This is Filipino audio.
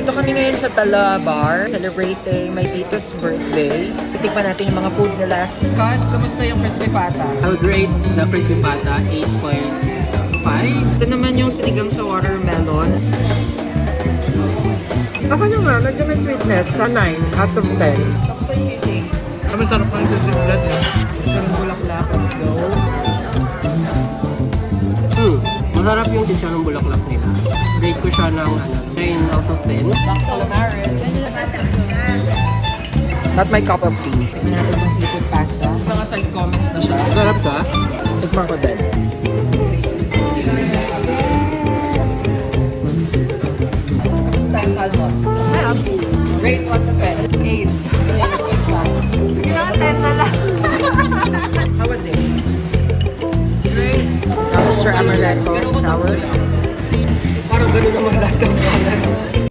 Nandito kami ngayon sa Tala Bar, celebrating my tito's birthday. Titikpan natin yung mga food nila. Cuz, kamusta yung crispy pata? I would rate the crispy pata 8.5. Ito naman yung sinigang sa watermelon. Ako naman, medyo may sweetness sa 9 out of 10. Tapos ay sisig. Masarap ang susulat eh. Isang bulaklak, let's go. Masarap yung chicharong bulaklak nila. Rate ko siya ng 9 out of 10. Calamares. Not my cup of tea. Tignan natin itong seafood pasta. Mga side comments na siya. Masarap siya. Tikman ko din. Kamusta yung salmon? Masarap. Rate 1 to 10. 8. Sige na, 10 na lang. How was it? Great. Tapos Sir Amaretto, sour. Parang gano'n naman lahat ng